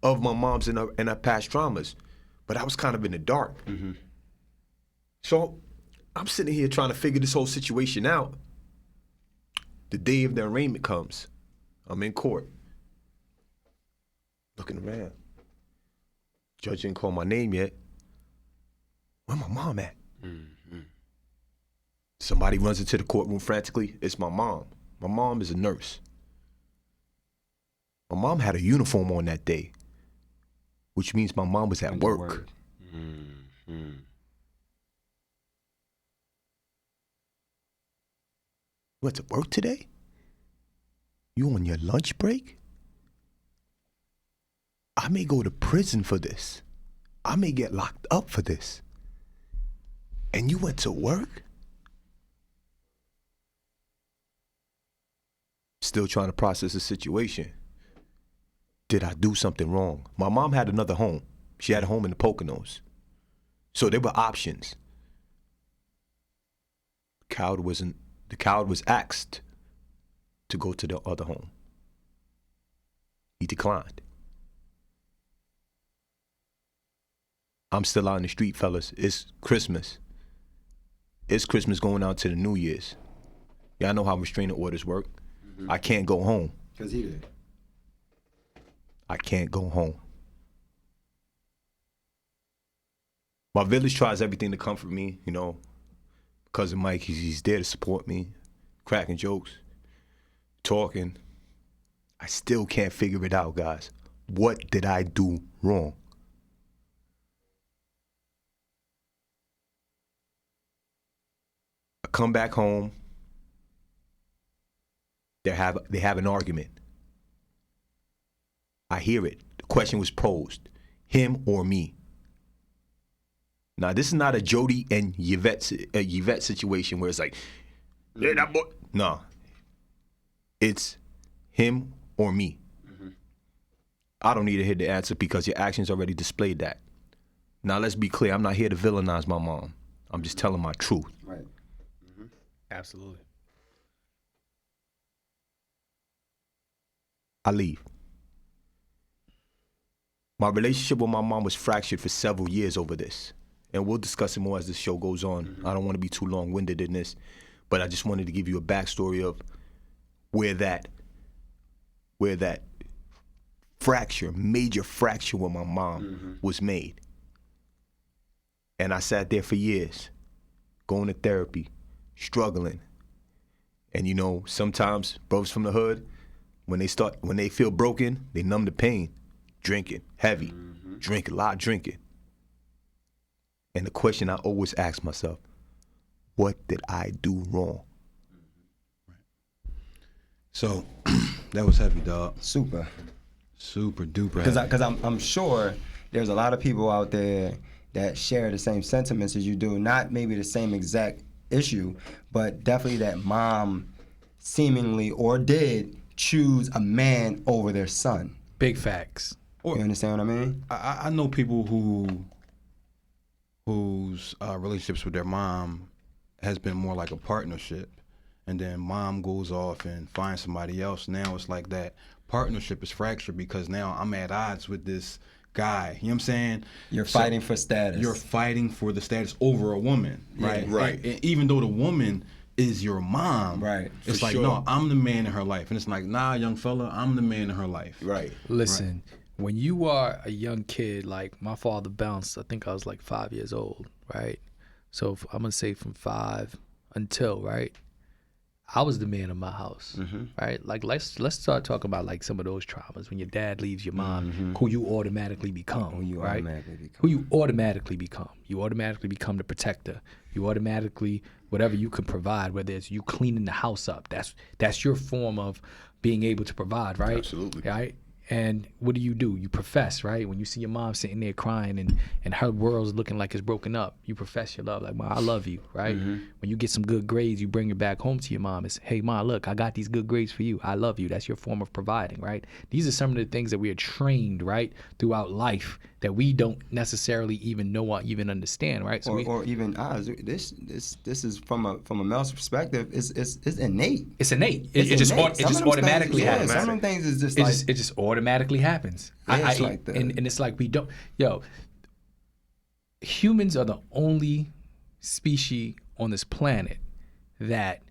of my mom's and her past traumas, but I was kind of in the dark. So I'm sitting here trying to figure this whole situation out. The day of the arraignment comes. I'm in court. Looking around. Judge didn't call my name yet. Where my mom at? Somebody runs into the courtroom frantically. It's my mom. My mom is a nurse. My mom had a uniform on that day, which means my mom was at work. You went to work today? You on your lunch break? I may go to prison for this. I may get locked up for this. And you went to work? Still trying to process the situation. Did I do something wrong? My mom had another home. She had a home in the Poconos. So there were options. The coward was asked to go to the other home. He declined. I'm still out in the street, fellas. It's Christmas. It's Christmas going out to the New Year's. Y'all know how restraining orders work. I can't go home. Because he did. I can't go home. My village tries everything to comfort me, you know. Cousin Mike, he's there to support me, cracking jokes, talking. I still can't figure it out, guys. What did I do wrong? I come back home. They have an argument. I hear it. The question was posed, him or me. Now, this is not a Jody and Yvette situation where it's like, yeah, that boy. No. It's him or me. I don't need to hear the answer because your actions already displayed that. Now, let's be clear. I'm not here to villainize my mom. I'm just telling my truth. Right. Absolutely. I leave. My relationship with my mom was fractured for several years over this. And we'll discuss it more as the show goes on. I don't want to be too long-winded in this, but I just wanted to give you a backstory of where that major fracture with my mom was made. And I sat there for years, going to therapy, struggling. And you know, sometimes brothers from the hood, when they feel broken, they numb the pain, drinking, heavy, drinking, a lot of drinking. And the question I always ask myself, what did I do wrong? So that was heavy, dog. Super Duper heavy. Because I'm sure there's a lot of people out there that share the same sentiments as you do. Not maybe the same exact issue, but definitely that mom seemingly or did choose a man over their son. Big facts. You understand what I mean? I know people whose relationships with their mom has been more like a partnership, and then mom goes off and finds somebody else. Now it's like that partnership is fractured because now I'm at odds with this guy. You know what I'm saying? You're fighting for status. You're fighting for the status over a woman, right? Yeah. Right. And even though the woman is your mom, Right. It's For like, sure. no, I'm the man in her life. And it's like, nah, young fella, I'm the man in her life. Right. Listen, when you are a young kid, like my father bounced, I think I was like 5 years old, right? So I'm going to say from 5 until, right? I was the man of my house, right? Like let's start talking about like some of those traumas when your dad leaves your mom, who you automatically become, Who you right? automatically become. Who you automatically become. You automatically become the protector. You automatically, whatever you can provide, whether it's you cleaning the house up, that's your form of being able to provide, right? Absolutely. Right? And what do? You profess, right? When you see your mom sitting there crying and her world's looking like it's broken up, you profess your love, like, Mom, I love you, right? When you get some good grades, you bring it back home to your mom. It's, hey, Mom, look, I got these good grades for you. I love you. That's your form of providing, right? These are some of the things that we are trained, right, throughout life that we don't necessarily even know or even understand, right? So or even this is from a male's perspective. It's innate. it's innate. It's It just innate. Some of them automatically things, happens. Some of them things is just It like just automatically happens. Yeah, it's like that. And it's like we don't. Humans are the only species on this planet that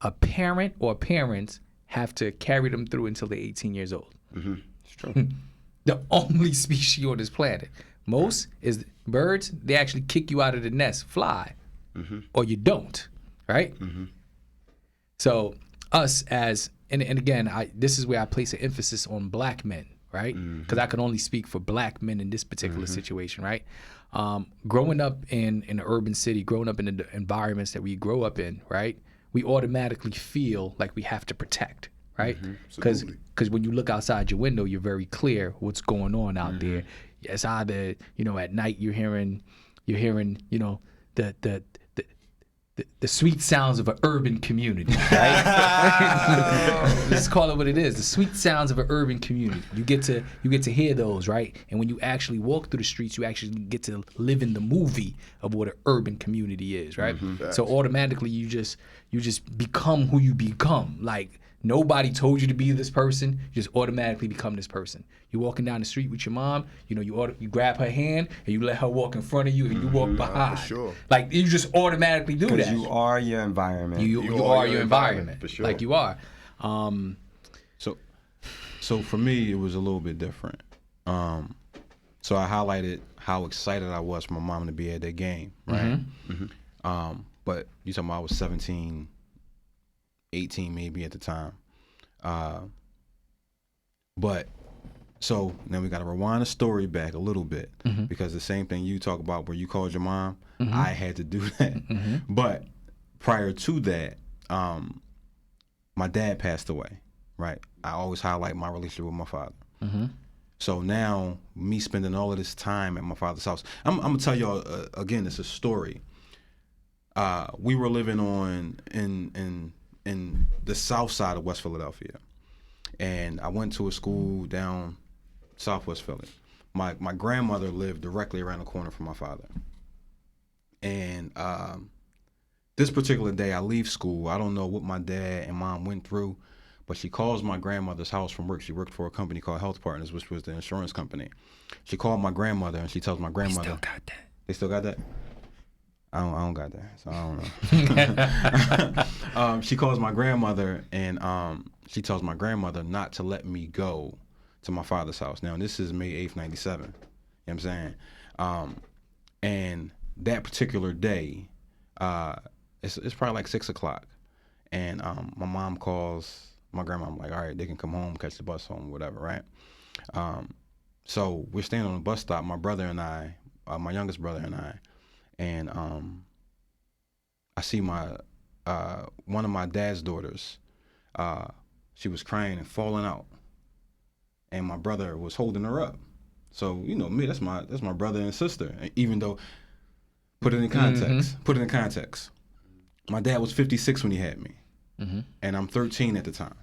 a parent or parents have to carry them through until they're 18 years old. it's true. The only species on this planet. Most is birds. They actually kick you out of the nest, fly, or you don't, right? So us as and again, this is where I place an emphasis on black men, right? Because I can only speak for black men in this particular situation, right? Growing up in an urban city, growing up in the environments that we grow up in, right? We automatically feel like we have to protect, right? Because when you look outside your window, you're very clear what's going on out there. It's either, you know, at night you're hearing, you know, the sweet sounds of an urban community, right? Let's call it what it is. The sweet sounds of an urban community. You get to hear those, right? And when you actually walk through the streets, you actually get to live in the movie of what an urban community is, right? So automatically you just become who you become. Like, nobody told you to be this person. You just automatically become this person. You're walking down the street with your mom. You know, you grab her hand and you let her walk in front of you, and you walk behind. For sure. Like, you just automatically do that. Because you are your environment. You are your environment. For sure. Like you are. So for me, it was a little bit different. So I highlighted how excited I was for my mom to be at that game, right? But you talking about I was 17, 18 maybe at the time. But so now we got to rewind the story back a little bit, because the same thing you talk about where you called your mom, I had to do that. But prior to that, my dad passed away, right? I always highlight my relationship with my father. So now me spending all of this time at my father's house, I'm gonna tell y'all again, it's a story. We were living in the south side of West Philadelphia, and I went to a school down Southwest Philly. My grandmother lived directly around the corner from my father. And this particular day, I leave school. I don't know what my dad and mom went through, but she calls my grandmother's house from work. She worked for a company called Health Partners, which was the insurance company. She called my grandmother, and she tells my grandmother. Still got that. They still got that? I don't got that, so I don't know. She calls my grandmother, and she tells my grandmother not to let me go to my father's house. Now, this is May 8th, 97. You know what I'm saying? And that particular day, it's probably like 6 o'clock. And my mom calls my grandma. I'm like, all right, they can come home, catch the bus home, whatever, right? So we're standing on the bus stop, my brother and I, my youngest brother and I, and I see my one of my dad's daughters. She was crying and falling out, and my brother was holding her up. So, you know me, that's my brother and sister. Even though, put it in context. My dad was 56 when he had me, and I'm 13 at the time.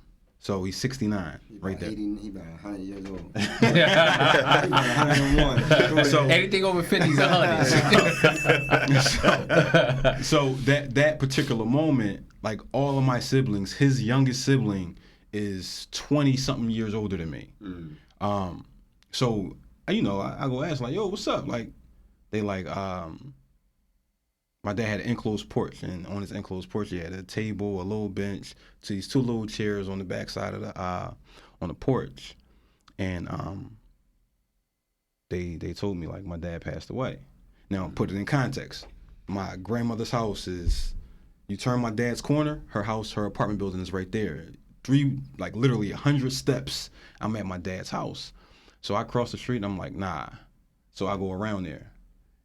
So he's 69 right there. He about 100 years old. He about 101. So Anything over 50 is 100. so that particular moment, like all of my siblings, his youngest sibling is 20-something years older than me. So, you know, I go ask, like, yo, what's up? Like, they like, my dad had an enclosed porch, and on his enclosed porch, he had a table, a little bench, to these 2 little chairs on the back side of the on the porch, and they told me, like, my dad passed away. Now, put it in context. My grandmother's house is, you turn my dad's corner, her apartment building is right there. Literally 100 steps, I'm at my dad's house. So I cross the street, and I'm like, nah. So I go around there,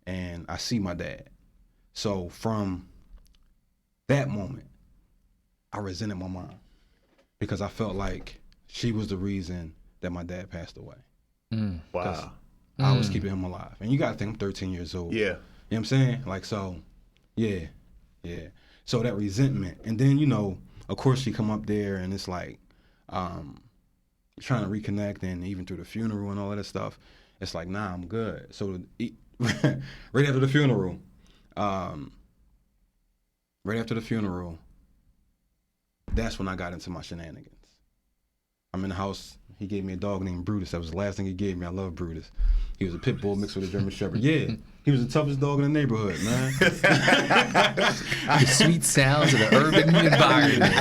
and I see my dad. So from that moment, I resented my mom, because I felt like she was the reason that my dad passed away. Wow. I was keeping him alive. And you got to think, I'm 13 years old. Yeah. You know what I'm saying? Like, so, yeah. So that resentment. And then, you know, of course she come up there, and it's like, trying to reconnect, and even through the funeral and all of that stuff, it's like, nah, I'm good. So right after the funeral, that's when I got into my shenanigans. I'm in the house. He gave me a dog named Brutus. That was the last thing he gave me. I love Brutus. He was a pit bull mixed with a German Shepherd. Yeah, he was the toughest dog in the neighborhood, man. The sweet sounds of the urban environment.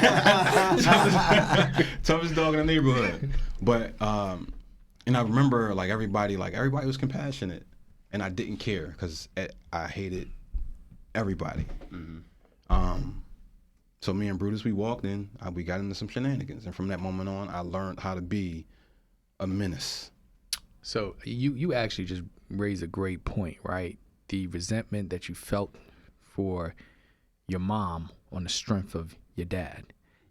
toughest dog in the neighborhood. But and I remember, like, everybody was compassionate, and I didn't care, because I hated everybody. So me and Brutus, we walked in, we got into some shenanigans, and from that moment on, I learned how to be a menace. So you actually just raised a great point, right? The resentment that you felt for your mom on the strength of your dad.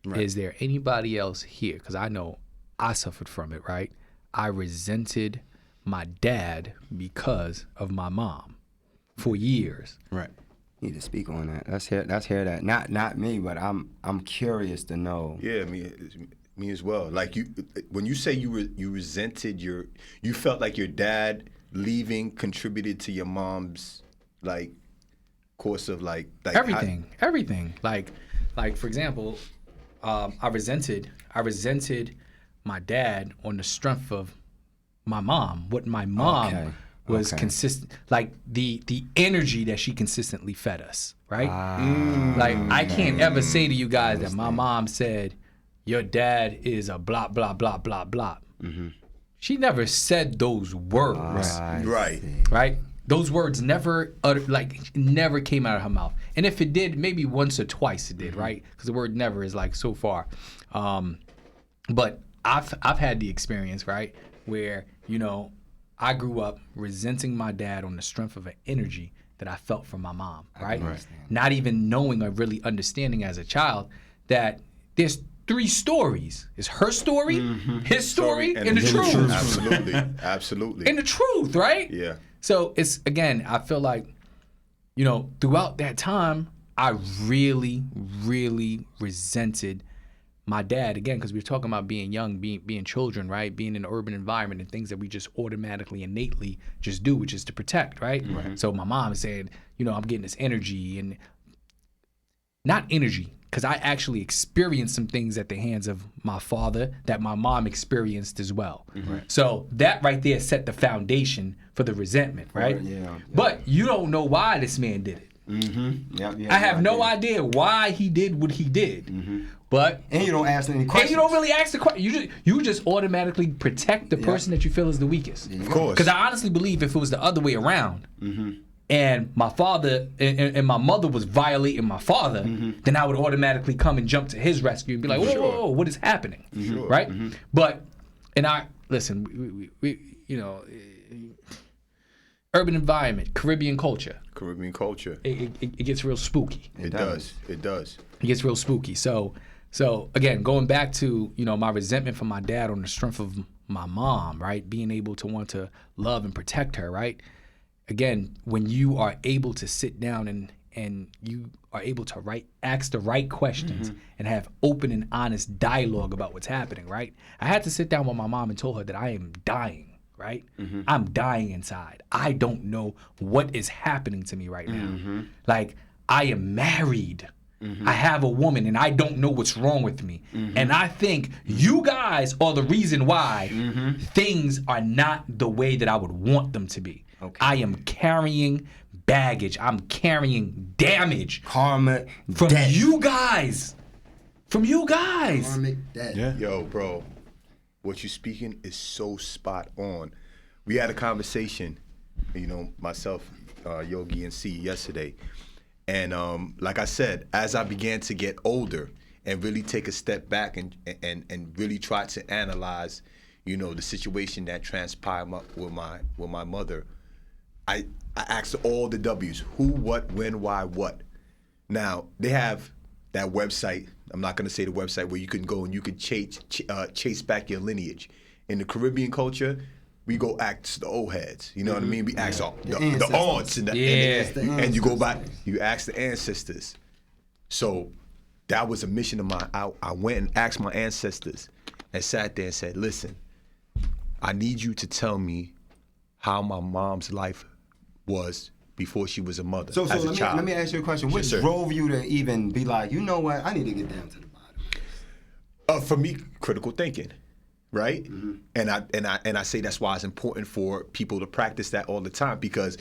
Right. Is there anybody else here? Because I know I suffered from it, right? I resented my dad because of my mom for years. Right. Need to speak on that. Let's hear that. Not me, but I'm curious to know. Yeah, me as well. Like when you say you resented you felt like your dad leaving contributed to your mom's like course of like everything. Like for example, I resented my dad on the strength of my mom. What my mom was consistent, like the energy that she consistently fed us, right? Like I can't ever say to you guys that my mom said, your dad is a blah, blah, blah, blah, blah. She never said those words. Right? Those words never never came out of her mouth. And if it did, maybe once or twice it did, right? Because the word never is like so far. But I've had the experience, right, where, you know, I grew up resenting my dad on the strength of an energy that I felt from my mom, right? Not even knowing or really understanding as a child that there's 3 stories. It's her story, his story, and the truth. Absolutely. And the truth, right? Yeah. So it's, again, I feel like, you know, throughout that time, I really, really resented my dad, again, because we were talking about being young, being children, right? Being in an urban environment and things that we just automatically, innately just do, which is to protect, right? So my mom is saying, you know, I'm getting this energy, and not energy, because I actually experienced some things at the hands of my father that my mom experienced as well. So that right there set the foundation for the resentment, right? But you don't know why this man did it. I have no idea why he did what he did. But and you don't ask any questions. And you don't really ask the question. You just automatically protect the person that you feel is the weakest. Of course. Because I honestly believe if it was the other way around, and my father and my mother was violating my father, then I would automatically come and jump to his rescue and be like, whoa, what is happening? Right? But, and I, listen, we you know, urban environment, Caribbean culture. It gets real spooky. It does. It gets real spooky. So again, going back to, you know, my resentment from my dad on the strength of my mom, right? Being able to want to love and protect her, right? Again, when you are able to sit down and you are able to ask the right questions and have open and honest dialogue about what's happening, right? I had to sit down with my mom and told her that I am dying, right? I'm dying inside. I don't know what is happening to me right now. Like, I am married. I have a woman and I don't know what's wrong with me. And I think you guys are the reason why things are not the way that I would want them to be. I am carrying baggage. I'm carrying damage. Karma from debt. you guys. From you guys. Karmic debt. Yeah. Yo, bro, what you speaking is so spot on. We had a conversation, you know, myself, Yogi, and C yesterday. And like I said, as I began to get older and really take a step back and really try to analyze, you know, the situation that transpired with my mother, I asked all the W's: who, what, when, why, what. Now they have that website. I'm not going to say the website where you can go and you can chase back your lineage. In the Caribbean culture, we go ask the old heads. You know what I mean? We ask the aunts and you go back. You ask the ancestors. So that was a mission of mine. I went and asked my ancestors and sat there and said, "Listen, I need you to tell me how my mom's life was before she was a mother as a child." Let me ask you a question. What drove you to even be like, you know what, I need to get down to the bottom? For me, critical thinking, right? And I say that's why it's important for people to practice that all the time, because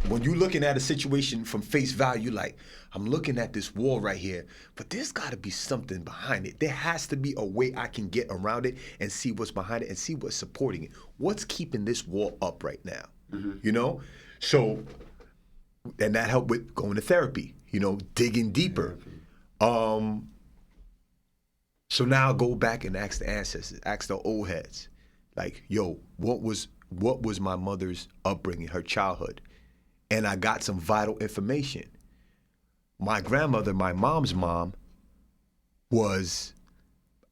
when you're looking at a situation from face value, like, I'm looking at this wall right here, but there's got to be something behind it. There has to be a way I can get around it and see what's behind it and see what's supporting it. What's keeping this wall up right now? You know? So, and that helped with going to therapy, you know, digging deeper. So now I go back and ask the ancestors, ask the old heads, like, yo, what was my mother's upbringing, her childhood? And I got some vital information. My grandmother, my mom's mom, was,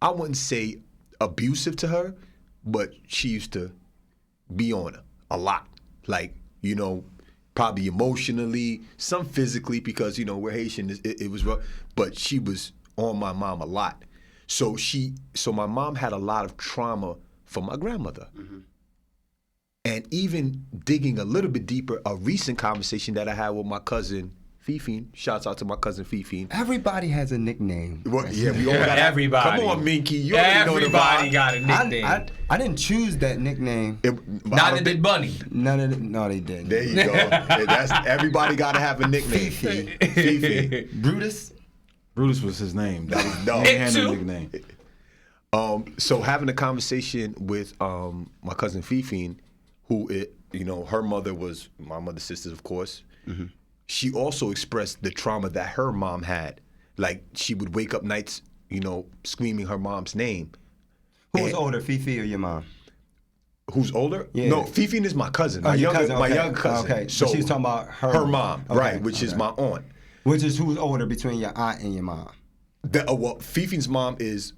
I wouldn't say abusive to her, but she used to be on her a lot. Like, you know, probably emotionally, some physically, because, you know, we're Haitian, it was rough, but she was on my mom a lot. So my mom had a lot of trauma from my grandmother. And even digging a little bit deeper, a recent conversation that I had with my cousin Fifi, shouts out to my cousin Fifi. Everybody has a nickname. Well, yeah, we all got everybody. Come on, Minky, you already know the Everybody vibe. got a nickname. I didn't choose that nickname. Neither did Bunny. No, they didn't. There you go. That's everybody got to have a nickname. Fifi. Brutus. Brutus was his name. No. He ain't had no nickname. So having a conversation with my cousin Fifi, who you know, her mother was my mother's sister, of course. She also expressed the trauma that her mom had. Like, she would wake up nights, you know, screaming her mom's name. Who was older, Fifi or your mom? Who's older? Yeah. No, Fifi is my cousin. My your younger, cousin, my okay. younger cousin. Okay, so she's talking about her mom, Okay, right? Which is my aunt. Which is who's older between your aunt and your mom? Well, Fifi's mom is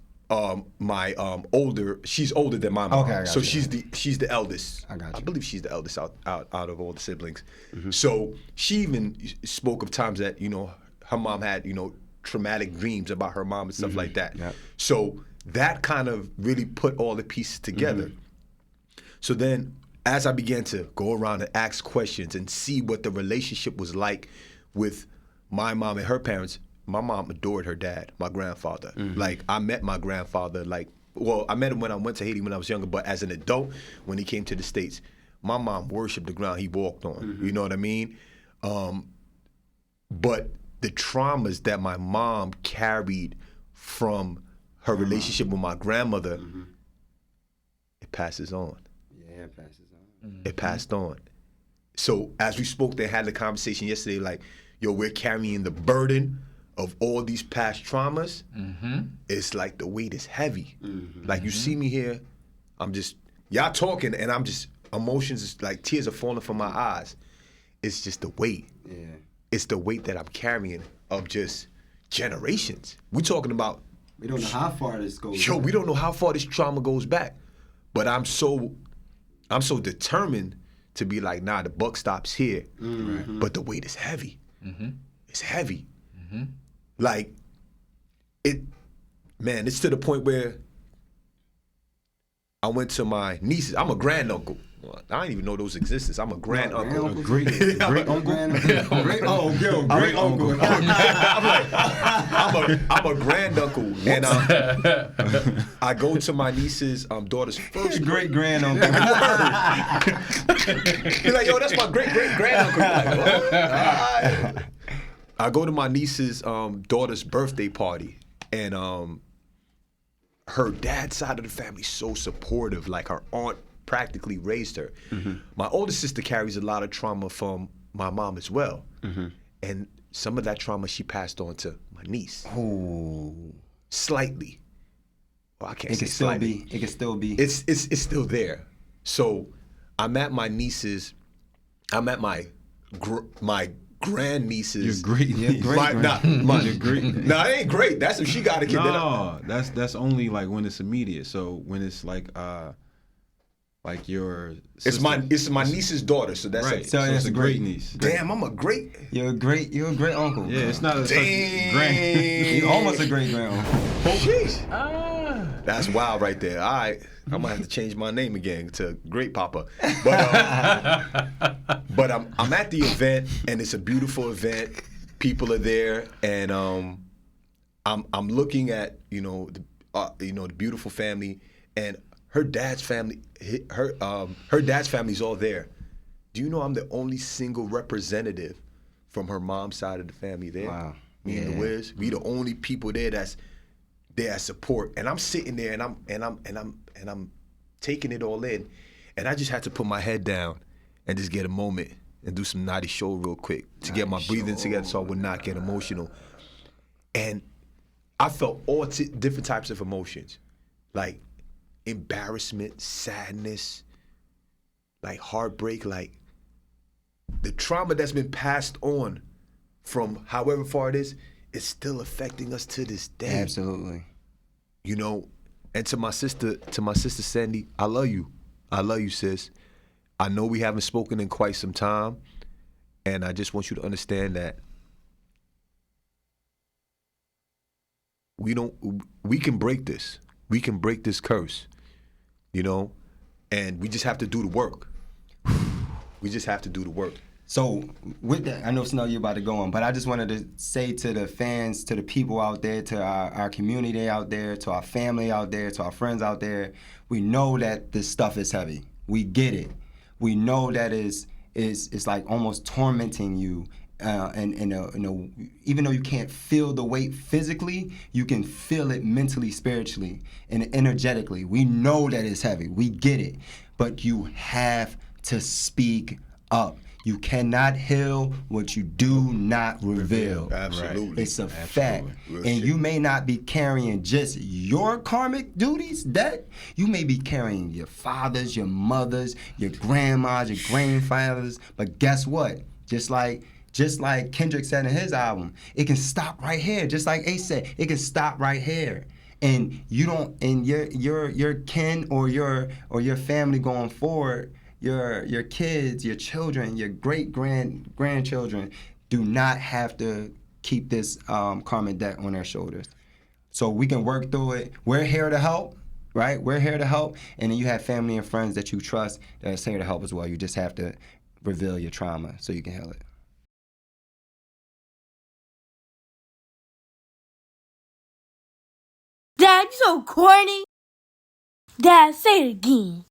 my older. She's older than my mom. Okay, I got so you. she's the eldest. I got you. I believe she's the eldest out of all the siblings. So she even spoke of times that, you know, her mom had, you know, traumatic dreams about her mom and stuff like that. Yep. So that kind of really put all the pieces together. So then, as I began to go around and ask questions and see what the relationship was like with my mom and her parents, my mom adored her dad, my grandfather. Like, I met my grandfather, I met him when I went to Haiti when I was younger, but as an adult, when he came to the States, my mom worshiped the ground he walked on. You know what I mean? But the traumas that my mom carried from her relationship with my grandmother, it passes on. Yeah, it passes on. It passed on. So as we spoke, they had the conversation yesterday, like, yo, we're carrying the burden of all these past traumas. It's like the weight is heavy. Like, you see me here, I'm just, y'all talking, and I'm just, emotions is like, tears are falling from my eyes. It's just the weight. Yeah. It's the weight that I'm carrying of just generations. We're talking about, We don't know how far this goes. yo, we don't know how far this trauma goes back. But I'm so determined to be like, nah, the buck stops here. But the weight is heavy. It's heavy. Like, it's to the point where I went to my nieces. I'm a granduncle. I didn't even know those existed. I'm a granduncle. A great uncle. Great uncle. I'm a granduncle, and I go to my niece's daughter's first Great granduncle. He's like, yo, that's my great granduncle. Like, what? All right. I go to my niece's daughter's birthday party, and her dad's side of the family's so supportive. Like, her aunt practically raised her. My older sister carries a lot of trauma from my mom as well, and some of that trauma she passed on to my niece. Oh. Slightly. Well, I can't It say can still slightly. be. It can still be. It's still there. So I'm at my grandniece's. You're great. Yeah, great. You're great. No, it ain't great. That's if she got a kid. No, that's only like when it's immediate. So when it's like your sister, It's my niece's daughter. So that's right. it. So So it's it's a great niece. Damn, I'm a great. You're a great uncle. Yeah, it's not a Damn. grand. You're almost a great granduncle. Jeez. That's wild right there. All right. I might have to change my name again to Great Papa. But I'm at the event, and it's a beautiful event. People are there, and I'm looking at the beautiful family, and her dad's family. Her dad's family's all there. Do you know I'm the only single representative from her mom's side of the family there? Wow. Me and the Wiz. We the only people there that's there as support. And I'm sitting there and I'm taking it all in. And I just had to put my head down and just get a moment and do some naughty show real quick to get my breathing together so I would not get emotional. And I felt all different types of emotions, like embarrassment, sadness, like heartbreak, like the trauma that's been passed on from however far it is still affecting us to this day. Absolutely. You know, and to my sister Sandy, I love you, sis. I know we haven't spoken in quite some time, and I just want you to understand that we can break this. We can break this curse, you know, and we just have to do the work. We just have to do the work. So with that, I know Snow you're about to go on, but I just wanted to say to the fans, to the people out there, to our community out there, to our family out there, to our friends out there, we know that this stuff is heavy. We get it. We know that it's like almost tormenting you. And even though you can't feel the weight physically, you can feel it mentally, spiritually, and energetically. We know that it's heavy. We get it. But you have to speak up. You cannot heal what you do not reveal. Absolutely. It's a fact. Real And shit. you may not be carrying just your karmic duties, that you may be carrying your fathers, your mothers, your grandmas, your grandfathers. But guess what? Just like Kendrick said in his album, it can stop right here. Just like Ace said, it can stop right here. And you don't, and your kin or your family going forward, your kids, your children, your grandchildren do not have to keep this karmic debt on their shoulders. So we can work through it. We're here to help, right? We're here to help. And then you have family and friends that you trust that's here to help as well. You just have to reveal your trauma so you can heal it. Dad, you so corny. Dad, say it again.